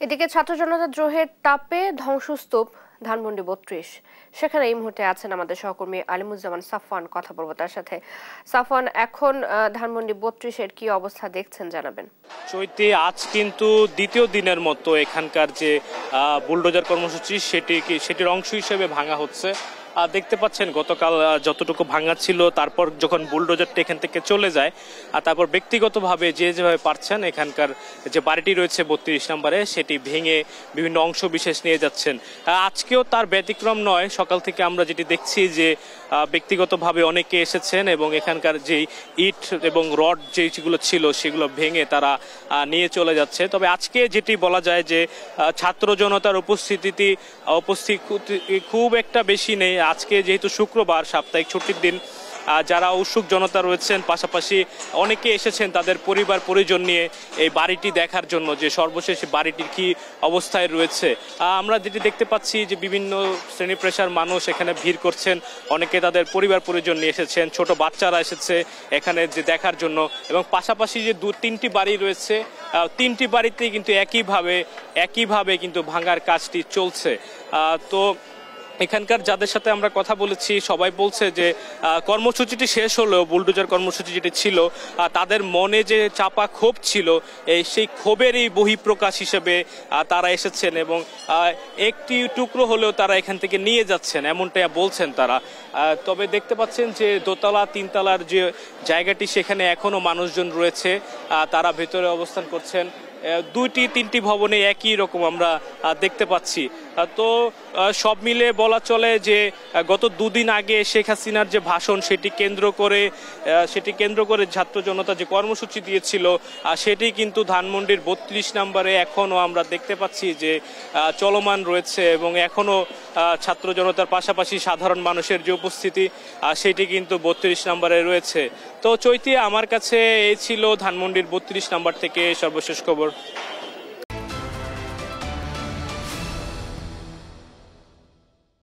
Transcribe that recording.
এদিকে ছাত্র জনতা দ্রোহের তাপে ধ্বংসস্তূপ ধানমন্ডি ৩২। সেখানে এই মুহূর্তে আছেন আমাদের সহকর্মী আলিমুজ্জামান সাফওয়ান। কথা বলবো তার সাথে। সাফওয়ান, এখন ধানমন্ডি ৩২-এর কি অবস্থা দেখছেন জানাবেন। চৈতি, আজ কিন্তু দ্বিতীয় দিনের মতো এখানকার যে বুলডোজার কর্মসূচি সেটির অংশ হিসেবে ভাঙা হচ্ছে। দেখতে পাচ্ছেন গতকাল যতটুকু ভাঙা ছিল, তারপর যখন বুলডোজারটা এখান থেকে চলে যায় আর তারপর ব্যক্তিগতভাবে যেভাবে পারছেন এখানকার যে বাড়িটি রয়েছে ৩২ নম্বরে সেটি ভেঙে বিভিন্ন অংশ বিশেষ নিয়ে যাচ্ছেন। আজকেও তার ব্যতিক্রম নয়। সকাল থেকে আমরা যেটি দেখছি যে ব্যক্তিগতভাবে অনেকে এসেছেন এবং এখানকার যেই ইট এবং রড যেগুলো ছিল সেগুলো ভেঙে তারা নিয়ে চলে যাচ্ছে। তবে আজকে যেটি বলা যায় যে ছাত্র জনতার উপস্থিতি খুব একটা বেশি নেই। আজকে যেহেতু শুক্রবার, সাপ্তাহিক ছুটির দিন, যারা উৎসুক জনতা রয়েছেন পাশাপাশি অনেকে এসেছেন তাদের পরিবার পরিজন নিয়ে এই বাড়িটি দেখার জন্য যে সর্বশেষ বাড়িটির কি অবস্থায় রয়েছে। আমরা যেটি দেখতে পাচ্ছি যে বিভিন্ন শ্রেণী পেশার মানুষ এখানে ভিড় করছেন, অনেকে তাদের পরিবার পরিজন নিয়ে এসেছেন, ছোট বাচ্চারা এসেছে এখানে যে দেখার জন্য। এবং পাশাপাশি যে তিনটি বাড়ি রয়েছে, তিনটি বাড়িতেই কিন্তু একইভাবে কিন্তু ভাঙার কাজটি চলছে। তো এখানকার যাদের সাথে আমরা কথা বলেছি সবাই বলছে যে কর্মসূচিটি শেষ হলেও বুলডোজার কর্মসূচি যেটি ছিল তাদের মনে যে চাপা ক্ষোভ ছিল সেই ক্ষোভেরই বহিঃপ্রকাশ হিসেবে তারা এসেছেন এবং একটি টুকরো হলেও তারা এখান থেকে নিয়ে যাচ্ছেন, এমনটাই বলছেন তারা। তবে দেখতে পাচ্ছেন যে দোতলা তিনতলার যে জায়গাটি সেখানে এখনো মানুষজন রয়েছে, তারা ভেতরে অবস্থান করছেন। দুইটি তিনটি ভবনে একই রকম আমরা দেখতে পাচ্ছি। তো সব মিলে বলা চলে যে গত দুদিন আগে শেখ হাসিনার যে ভাষণ সেটি কেন্দ্র করে ছাত্র জনতা যে কর্মসূচি দিয়েছিল সেটি কিন্তু ধানমন্ডির ৩২ নম্বরে এখনও আমরা দেখতে পাচ্ছি যে চলমান রয়েছে এবং এখনও ছাত্র জনতার পাশাপাশি সাধারণ মানুষের যে উপস্থিতি সেটি কিন্তু ৩২ নম্বরে রয়েছে। তো চৈতি, আমার কাছে এই ছিল ধানমন্ডির ৩২ নম্বর থেকে সর্বশেষ খবর।